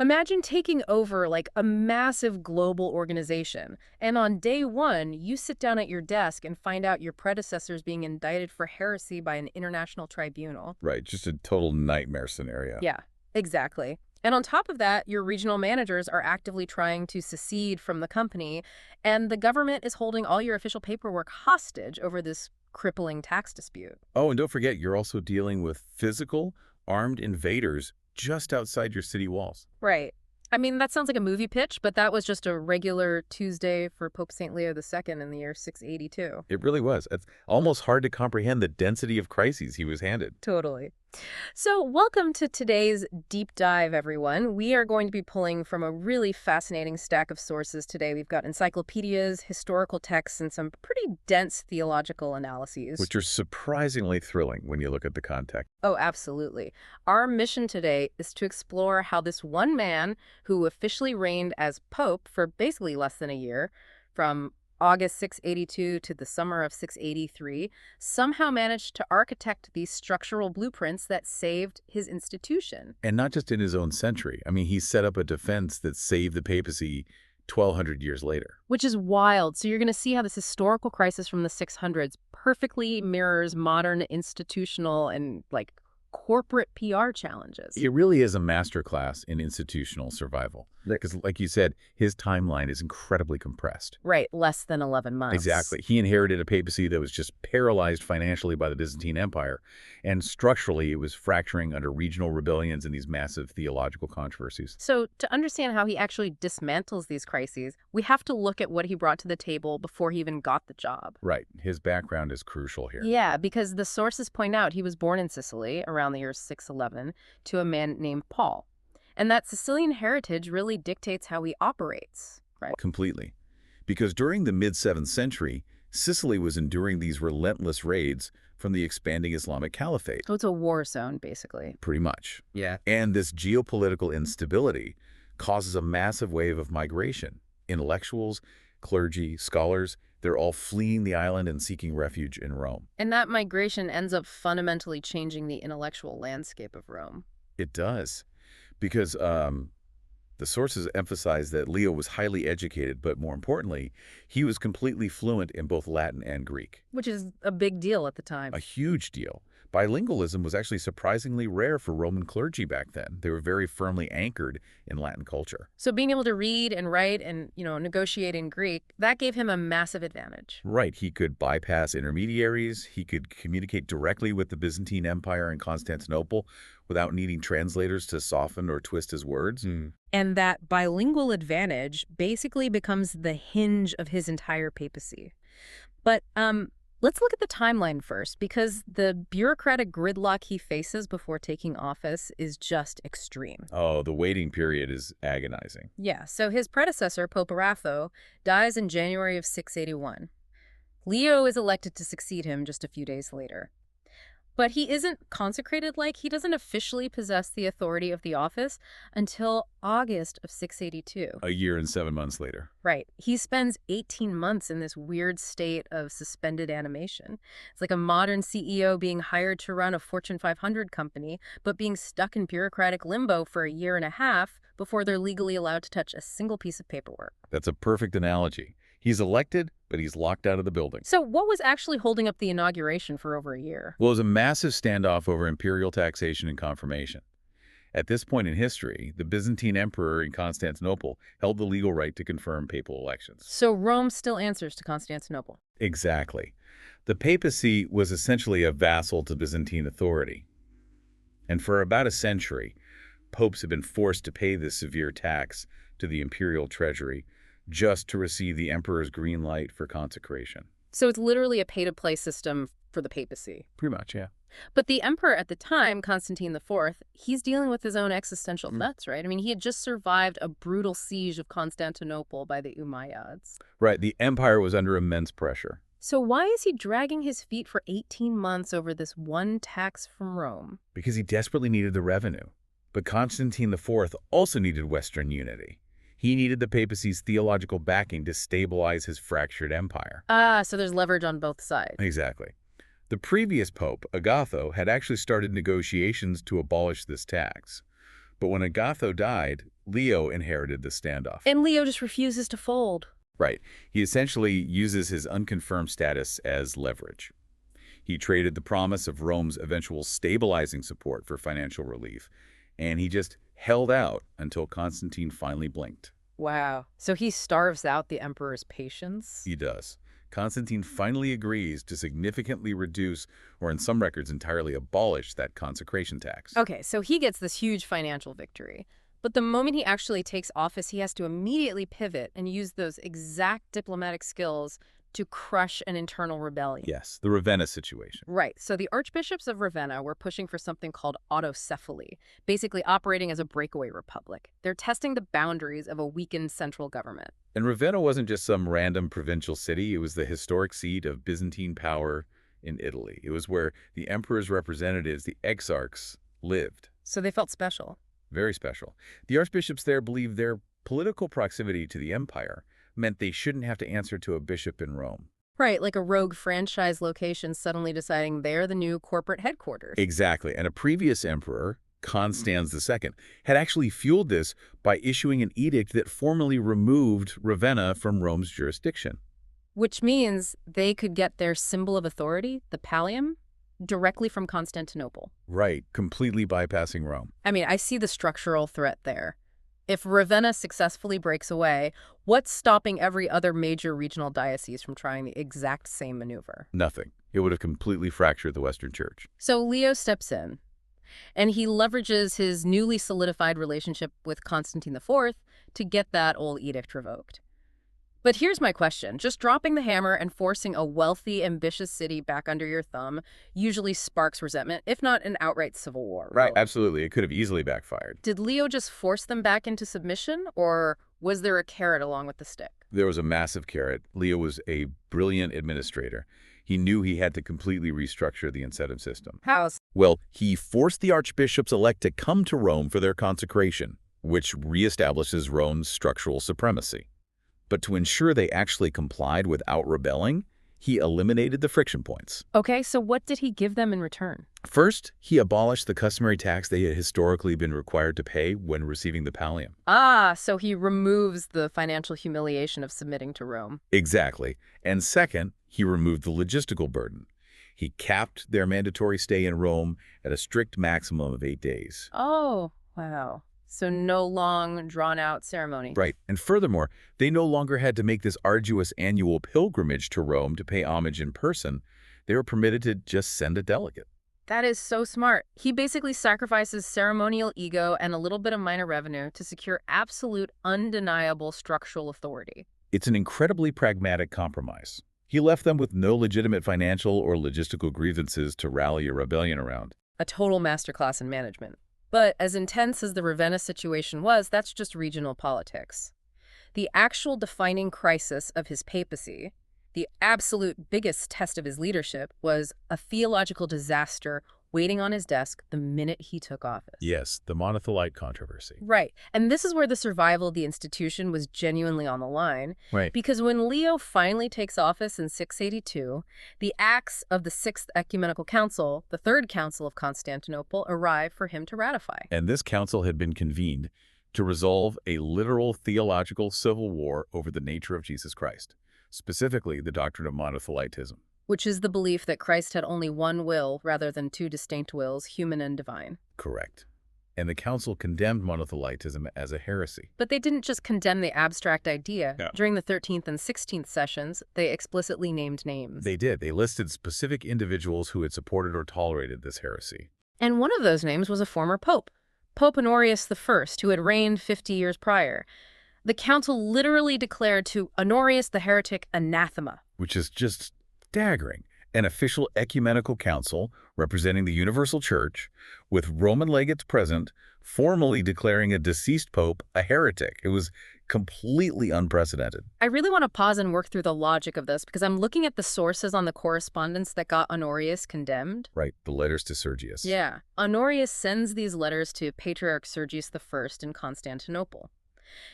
Imagine taking over like a massive global organization, and on day one, you sit down at your desk and find out your predecessors being indicted for heresy by an international tribunal. Right, just a total nightmare scenario. Yeah, exactly. And on top of that, your regional managers are actively trying to secede from the company, and the government is holding all your official paperwork hostage over this crippling tax dispute. Oh, and don't forget, you're also dealing with physical, armed invaders just outside your city walls. Right. I mean, that sounds like a movie pitch, but that was just a regular Tuesday for Pope St. Leo II in the year 682. It really was. It's almost hard to comprehend the density of crises he was handed. Totally. So welcome to today's deep dive, everyone. We are going to be pulling from a really fascinating stack of sources today. We've got encyclopedias, historical texts, and some pretty dense theological analyses. Which are surprisingly thrilling when you look at the context. Oh, absolutely. Our mission today is to explore how this one man who officially reigned as Pope for basically less than a year, from August 682 to the summer of 683, somehow managed to architect these structural blueprints that saved his institution. And not just in his own century. I mean, he set up a defense that saved the papacy 1,200 years later. Which is wild. So you're going to see how this historical crisis from the 600s perfectly mirrors modern institutional and corporate PR challenges. It really is a masterclass in institutional survival. Because, like you said, his timeline is incredibly compressed. Right, less than 11 months. Exactly. He inherited a papacy that was just paralyzed financially by the Byzantine Empire, and structurally it was fracturing under regional rebellions and these massive theological controversies. So to understand how he actually dismantles these crises, we have to look at what he brought to the table before he even got the job. Right. His background is crucial here. Yeah, because the sources point out he was born in Sicily around the year 611 to a man named Paul. And that Sicilian heritage really dictates how he operates, right? Completely. Because during the mid-7th century, Sicily was enduring these relentless raids from the expanding Islamic Caliphate. So it's a war zone, basically. Pretty much. Yeah. And this geopolitical instability causes a massive wave of migration. Intellectuals, clergy, scholars, they're all fleeing the island and seeking refuge in Rome. And that migration ends up fundamentally changing the intellectual landscape of Rome. It does. Because the sources emphasize that Leo was highly educated, but more importantly, he was completely fluent in both Latin and Greek. Which is a big deal at the time. A huge deal. Bilingualism was actually surprisingly rare for Roman clergy back then. They were very firmly anchored in Latin culture. So being able to read and write and, negotiate in Greek, that gave him a massive advantage. Right. He could bypass intermediaries. He could communicate directly with the Byzantine Empire and Constantinople without needing translators to soften or twist his words. And that bilingual advantage basically becomes the hinge of his entire papacy. But let's look at the timeline first, because the bureaucratic gridlock he faces before taking office is just extreme. Oh, the waiting period is agonizing. Yeah, so his predecessor, Pope Aratho, dies in January of 681. Leo is elected to succeed him just a few days later. But he isn't consecrated, he doesn't officially possess the authority of the office until August of 682. A year and 7 months later. Right. He spends 18 months in this weird state of suspended animation. It's like a modern CEO being hired to run a Fortune 500 company, but being stuck in bureaucratic limbo for a year and a half before they're legally allowed to touch a single piece of paperwork. That's a perfect analogy. He's elected, but he's locked out of the building. So what was actually holding up the inauguration for over a year? Well, it was a massive standoff over imperial taxation and confirmation. At this point in history, the Byzantine emperor in Constantinople held the legal right to confirm papal elections. So Rome still answers to Constantinople. Exactly. The papacy was essentially a vassal to Byzantine authority. And for about a century, popes had been forced to pay this severe tax to the imperial treasury just to receive the emperor's green light for consecration. So it's literally a pay-to-play system for the papacy. Pretty much, yeah. But the emperor at the time, Constantine IV, he's dealing with his own existential threats, right? I mean, he had just survived a brutal siege of Constantinople by the Umayyads. Right, the empire was under immense pressure. So why is he dragging his feet for 18 months over this one tax from Rome? Because he desperately needed the revenue. But Constantine IV also needed Western unity. He needed the papacy's theological backing to stabilize his fractured empire. Ah, so there's leverage on both sides. Exactly. The previous pope, Agatho, had actually started negotiations to abolish this tax. But when Agatho died, Leo inherited the standoff. And Leo just refuses to fold. Right. He essentially uses his unconfirmed status as leverage. He traded the promise of Rome's eventual stabilizing support for financial relief, and he just held out until Constantine finally blinked. Wow. So he starves out the emperor's patience? He does. Constantine finally agrees to significantly reduce, or in some records entirely abolish, that consecration tax. Okay, so he gets this huge financial victory. But the moment he actually takes office, he has to immediately pivot and use those exact diplomatic skills to crush an internal rebellion. Yes, the Ravenna situation. Right. So the archbishops of Ravenna were pushing for something called autocephaly, basically operating as a breakaway republic. They're testing the boundaries of a weakened central government. And Ravenna wasn't just some random provincial city. It was the historic seat of Byzantine power in Italy. It was where the emperor's representatives, the exarchs, lived. So they felt special. Very special. The archbishops there believed their political proximity to the empire meant they shouldn't have to answer to a bishop in Rome. Right, like a rogue franchise location suddenly deciding they're the new corporate headquarters. Exactly. And a previous emperor, Constans II, had actually fueled this by issuing an edict that formally removed Ravenna from Rome's jurisdiction. Which means they could get their symbol of authority, the pallium, directly from Constantinople. Right, completely bypassing Rome. I mean, I see the structural threat there. If Ravenna successfully breaks away, what's stopping every other major regional diocese from trying the exact same maneuver? Nothing. It would have completely fractured the Western Church. So Leo steps in, and he leverages his newly solidified relationship with Constantine IV to get that old edict revoked. But here's my question. Just dropping the hammer and forcing a wealthy, ambitious city back under your thumb usually sparks resentment, if not an outright civil war. Right, absolutely. It could have easily backfired. Did Leo just force them back into submission, or was there a carrot along with the stick? There was a massive carrot. Leo was a brilliant administrator. He knew he had to completely restructure the incentive system. How? Well, he forced the archbishops-elect to come to Rome for their consecration, which reestablishes Rome's structural supremacy. But to ensure they actually complied without rebelling, he eliminated the friction points. Okay, so what did he give them in return? First, he abolished the customary tax they had historically been required to pay when receiving the pallium. Ah, so he removes the financial humiliation of submitting to Rome. Exactly. And second, he removed the logistical burden. He capped their mandatory stay in Rome at a strict maximum of 8 days. Oh, wow. So no long, drawn-out ceremony. Right. And furthermore, they no longer had to make this arduous annual pilgrimage to Rome to pay homage in person. They were permitted to just send a delegate. That is so smart. He basically sacrifices ceremonial ego and a little bit of minor revenue to secure absolute, undeniable structural authority. It's an incredibly pragmatic compromise. He left them with no legitimate financial or logistical grievances to rally a rebellion around. A total masterclass in management. But as intense as the Ravenna situation was, that's just regional politics. The actual defining crisis of his papacy, the absolute biggest test of his leadership, was a theological disaster waiting on his desk the minute he took office. Yes, the Monothelite controversy. Right. And this is where the survival of the institution was genuinely on the line. Right. Because when Leo finally takes office in 682, the acts of the Sixth Ecumenical Council, the Third Council of Constantinople, arrive for him to ratify. And this council had been convened to resolve a literal theological civil war over the nature of Jesus Christ, specifically the doctrine of monothelitism. Which is the belief that Christ had only one will rather than two distinct wills, human and divine. Correct. And the council condemned monothelitism as a heresy. But they didn't just condemn the abstract idea. No. During the 13th and 16th sessions, they explicitly named names. They did. They listed specific individuals who had supported or tolerated this heresy. And one of those names was a former pope, Pope Honorius I, who had reigned 50 years prior. The council literally declared to Honorius the heretic anathema. Which is just staggering. An official ecumenical council representing the universal church, with Roman legates present, formally declaring a deceased pope a heretic. It was completely unprecedented. I really want to pause and work through the logic of this because I'm looking at the sources on the correspondence that got Honorius condemned. Right, the letters to Sergius. Yeah. Honorius sends these letters to Patriarch Sergius I in Constantinople.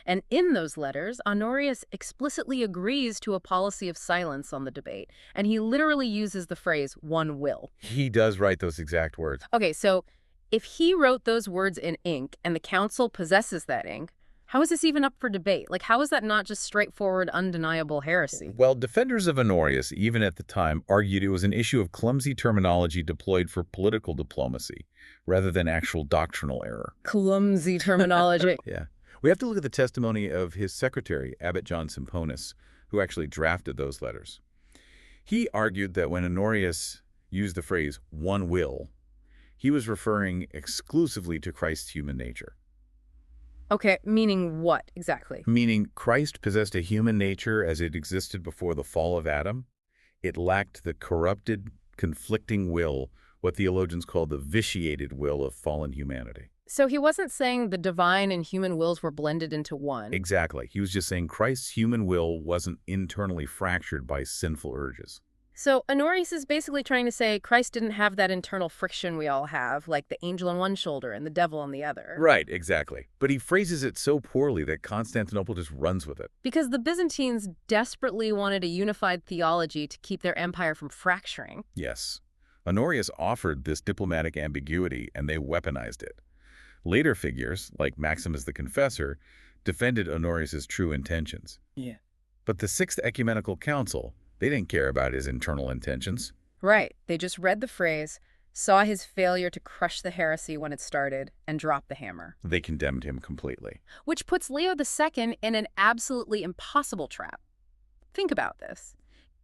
And in those letters, Honorius explicitly agrees to a policy of silence on the debate, and he literally uses the phrase, one will. He does write those exact words. Okay, so if he wrote those words in ink and the council possesses that ink, How is this even up for debate? Like, how is that not just straightforward, undeniable heresy? Well, defenders of Honorius, even at the time, argued it was an issue of clumsy terminology deployed for political diplomacy, rather than actual doctrinal error. Clumsy terminology. Yeah. We have to look at the testimony of his secretary, Abbot John Semponus, who actually drafted those letters. He argued that when Honorius used the phrase one will, he was referring exclusively to Christ's human nature. Okay, meaning what exactly? Meaning Christ possessed a human nature as it existed before the fall of Adam. It lacked the corrupted, conflicting will, what theologians call the vitiated will of fallen humanity. So he wasn't saying the divine and human wills were blended into one. Exactly. He was just saying Christ's human will wasn't internally fractured by sinful urges. So Honorius is basically trying to say Christ didn't have that internal friction we all have, like the angel on one shoulder and the devil on the other. Right, exactly. But he phrases it so poorly that Constantinople just runs with it. Because the Byzantines desperately wanted a unified theology to keep their empire from fracturing. Yes. Honorius offered this diplomatic ambiguity, and they weaponized it. Later figures, like Maximus the Confessor, defended Honorius's true intentions. Yeah. But the Sixth Ecumenical Council, they didn't care about his internal intentions. Right. They just read the phrase, saw his failure to crush the heresy when it started, and dropped the hammer. They condemned him completely. Which puts Leo II in an absolutely impossible trap. Think about this.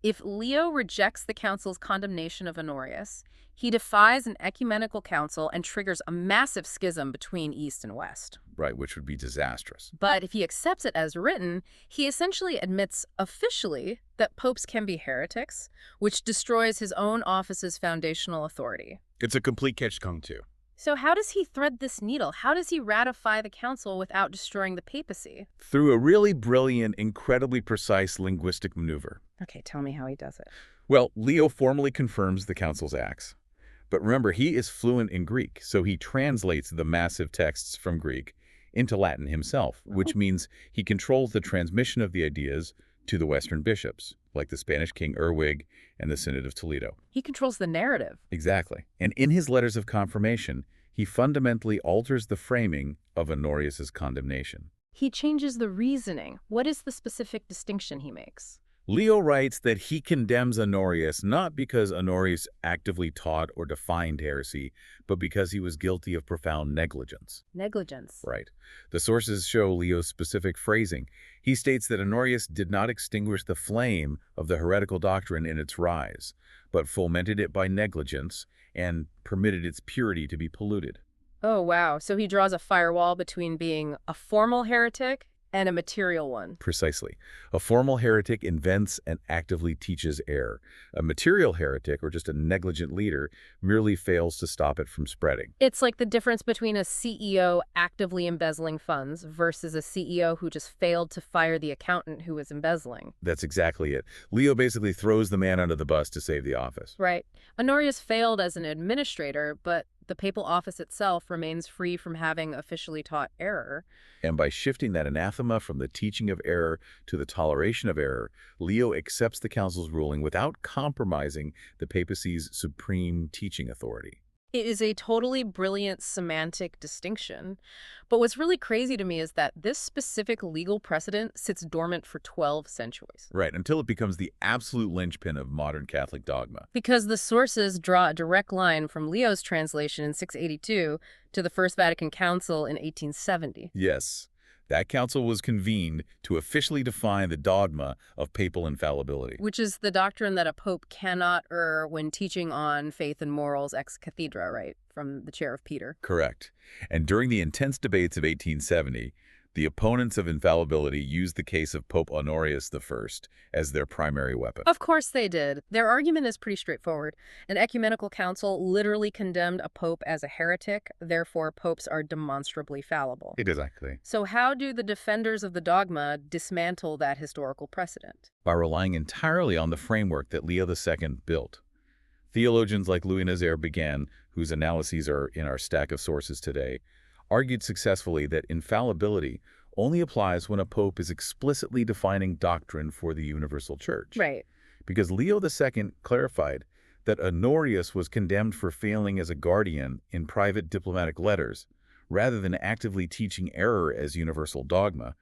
If Leo rejects the council's condemnation of Honorius, he defies an ecumenical council and triggers a massive schism between East and West. Right, which would be disastrous. But if he accepts it as written, he essentially admits officially that popes can be heretics, which destroys his own office's foundational authority. It's a complete catch-22. So how does he thread this needle? How does he ratify the council without destroying the papacy? Through a really brilliant, incredibly precise linguistic maneuver. Okay, tell me how he does it. Well, Leo formally confirms the council's acts. But remember, he is fluent in Greek, so he translates the massive texts from Greek into Latin himself, which means he controls the transmission of the ideas to the Western bishops, like the Spanish King Erwig and the Synod of Toledo. He controls the narrative. Exactly. And in his letters of confirmation, he fundamentally alters the framing of Honorius's condemnation. He changes the reasoning. What is the specific distinction he makes? Leo writes that he condemns Honorius not because Honorius actively taught or defined heresy, but because he was guilty of profound negligence. Negligence. Right. The sources show Leo's specific phrasing. He states that Honorius did not extinguish the flame of the heretical doctrine in its rise, but fomented it by negligence and permitted its purity to be polluted. Oh, wow. So he draws a firewall between being a formal heretic and a material one. Precisely. A formal heretic invents and actively teaches error. A material heretic, or just a negligent leader, merely fails to stop it from spreading. It's like the difference between a CEO actively embezzling funds versus a CEO who just failed to fire the accountant who was embezzling. That's exactly it. Leo basically throws the man under the bus to save the office. Right. Honorius failed as an administrator, but the papal office itself remains free from having officially taught error. And by shifting that anathema from the teaching of error to the toleration of error, Leo accepts the council's ruling without compromising the papacy's supreme teaching authority. It is a totally brilliant semantic distinction. But what's really crazy to me is that this specific legal precedent sits dormant for 12 centuries. Right, until it becomes the absolute linchpin of modern Catholic dogma. Because the sources draw a direct line from Leo's translation in 682 to the First Vatican Council in 1870. Yes. That council was convened to officially define the dogma of papal infallibility. Which is the doctrine that a pope cannot err when teaching on faith and morals ex cathedra, right? From the chair of Peter. Correct. And during the intense debates of 1870, the opponents of infallibility used the case of Pope Honorius I as their primary weapon. Of course they did. Their argument is pretty straightforward. An ecumenical council literally condemned a pope as a heretic, therefore popes are demonstrably fallible. Exactly. So how do the defenders of the dogma dismantle that historical precedent? By relying entirely on the framework that Leo II built. Theologians like Louis Nazaire-Began, whose analyses are in our stack of sources today, argued successfully that infallibility only applies when a pope is explicitly defining doctrine for the universal church. Right. Because Leo II clarified that Honorius was condemned for failing as a guardian in private diplomatic letters, Rather than actively teaching error as universal dogma,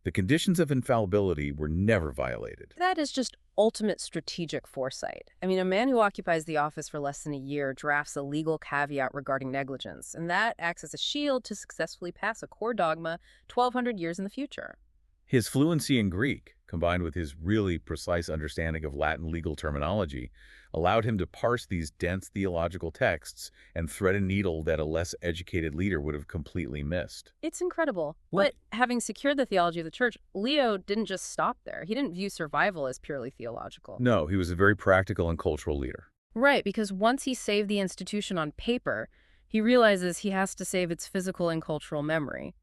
the conditions of infallibility were never violated. That is just ultimate strategic foresight. I mean, a man who occupies the office for less than a year drafts a legal caveat regarding negligence, and that acts as a shield to successfully pass a core dogma 1,200 years in the future. His fluency in Greek, combined with his really precise understanding of Latin legal terminology, allowed him to parse these dense theological texts and thread a needle that a less educated leader would have completely missed. It's incredible. Right. But having secured the theology of the church, Leo didn't just stop there. He didn't view survival as purely theological. No, he was a very practical and cultural leader. Right, because once he saved the institution on paper, he realizes he has to save its physical and cultural memory.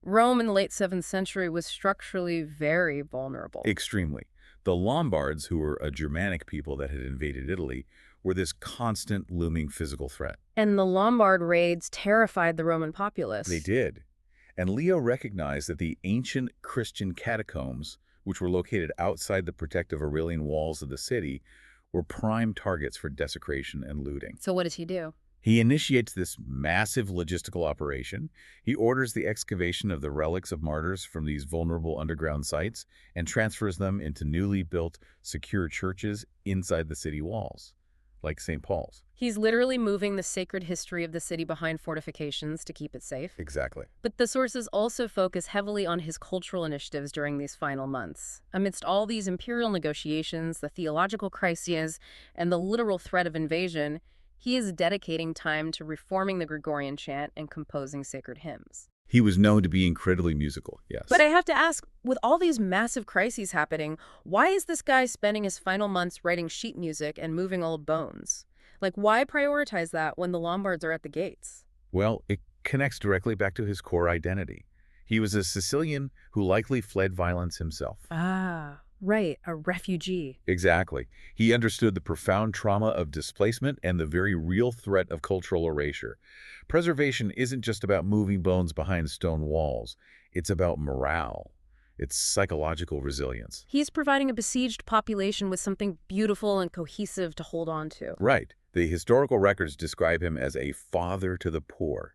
Rome in the late 7th century was structurally very vulnerable. Extremely. The Lombards, who were a Germanic people that had invaded Italy, were this constant looming physical threat. And the Lombard raids terrified the Roman populace. They did. And Leo recognized that the ancient Christian catacombs, which were located outside the protective Aurelian walls of the city, were prime targets for desecration and looting. So what does he do? He initiates this massive logistical operation. He orders the excavation of the relics of martyrs from these vulnerable underground sites and transfers them into newly built, secure churches inside the city walls, like St. Paul's. He's literally moving the sacred history of the city behind fortifications to keep it safe. Exactly. But the sources also focus heavily on his cultural initiatives during these final months. Amidst all these imperial negotiations, the theological crises, and the literal threat of invasion, he is dedicating time to reforming the Gregorian chant and composing sacred hymns. He was known to be incredibly musical, yes. But I have to ask, with all these massive crises happening, why is this guy spending his final months writing sheet music and moving old bones? Like, why prioritize that when the Lombards are at the gates? Well, it connects directly back to his core identity. He was a Sicilian who likely fled violence himself. Ah, right, a refugee. Exactly. He understood the profound trauma of displacement and the very real threat of cultural erasure. Preservation isn't just about moving bones behind stone walls. It's about morale. It's psychological resilience. He's providing a besieged population with something beautiful and cohesive to hold on to. Right. The historical records describe him as a father to the poor.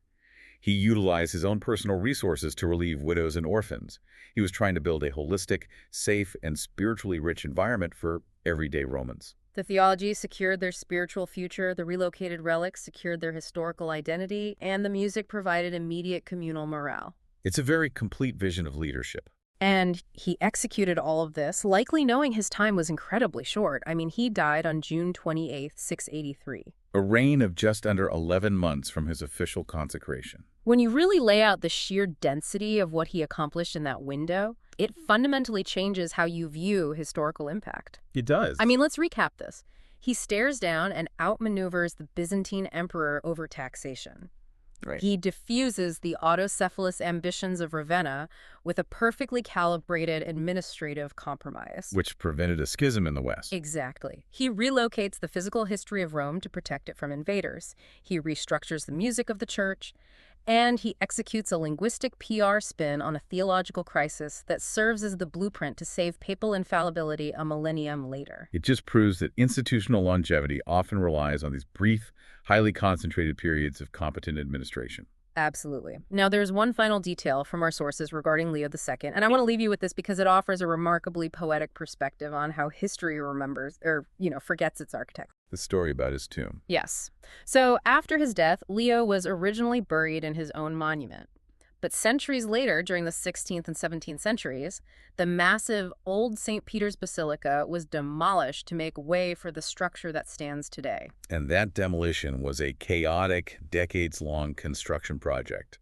He utilized his own personal resources to relieve widows and orphans. He was trying to build a holistic, safe, and spiritually rich environment for everyday Romans. The theology secured their spiritual future, the relocated relics secured their historical identity, and the music provided immediate communal morale. It's a very complete vision of leadership. And he executed all of this, likely knowing his time was incredibly short. I mean, he died on June 28, 683. A reign of just under 11 months from his official consecration. When you really lay out the sheer density of what he accomplished in that window, it fundamentally changes how you view historical impact. It does. I mean, let's recap this. He stares down and outmaneuvers the Byzantine emperor over taxation. Right. He diffuses the autocephalous ambitions of Ravenna with a perfectly calibrated administrative compromise. Which prevented a schism in the West. Exactly. He relocates the physical history of Rome to protect it from invaders. He restructures the music of the church. And he executes a linguistic PR spin on a theological crisis that serves as the blueprint to save papal infallibility a millennium later. It just proves that institutional longevity often relies on these brief, highly concentrated periods of competent administration. Absolutely. Now, there's one final detail from our sources regarding Leo II, and I want to leave you with this because it offers a remarkably poetic perspective on how history remembers, or, forgets its architect. The story about his tomb. Yes. So, after his death, Leo was originally buried in his own monument. But centuries later, during the 16th and 17th centuries, the massive old St. Peter's Basilica was demolished to make way for the structure that stands today. And that demolition was a chaotic, decades-long construction project.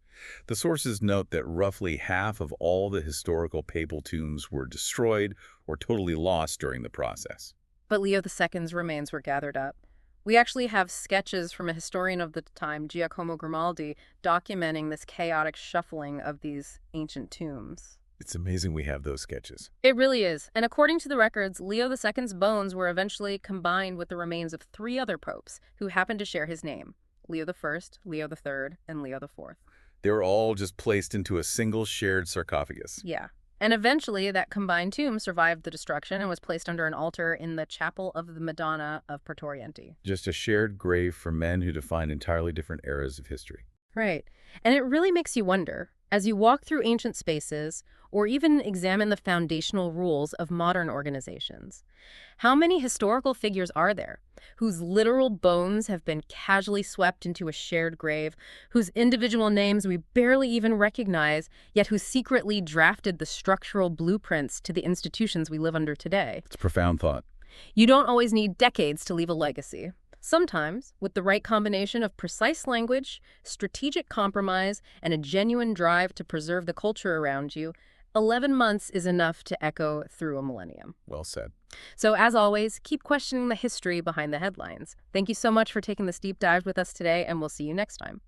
The sources note that roughly half of all the historical papal tombs were destroyed or totally lost during the process. But Leo II's remains were gathered up. We actually have sketches from a historian of the time, Giacomo Grimaldi, documenting this chaotic shuffling of these ancient tombs. It's amazing we have those sketches. It really is. And according to the records, Leo II's bones were eventually combined with the remains of 3 other popes who happened to share his name: Leo I, Leo III, and Leo IV. They were all just placed into a single shared sarcophagus. Yeah. And eventually, that combined tomb survived the destruction and was placed under an altar in the Chapel of the Madonna of Portoriente. Just a shared grave for men who define entirely different eras of history. Right. And it really makes you wonder, as you walk through ancient spaces or even examine the foundational rules of modern organizations, how many historical figures are there whose literal bones have been casually swept into a shared grave, whose individual names we barely even recognize, yet who secretly drafted the structural blueprints to the institutions we live under today? It's a profound thought. You don't always need decades to leave a legacy. Sometimes, with the right combination of precise language, strategic compromise, and a genuine drive to preserve the culture around you, 11 months is enough to echo through a millennium. Well said. So, as always, keep questioning the history behind the headlines. Thank you so much for taking this deep dive with us today, and we'll see you next time.